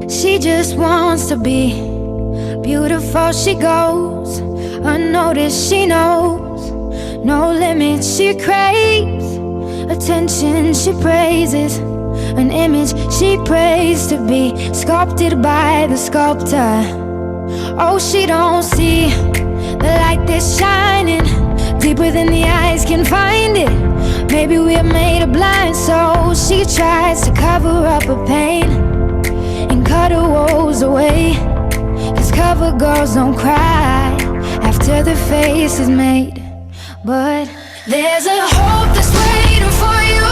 She just wants to be beautiful. She goes unnoticed. She knows no limits. She craves attention. She praises an image she prays to be sculpted by the sculptor. Oh, she don't see the light that's shining deeper than the eyes can find it. Maybe we're made of blind, so she tries to cover up her pain and cut her woes away. 'Cause cover girls don't cry after the face is made. But there's a hope that's waiting for you.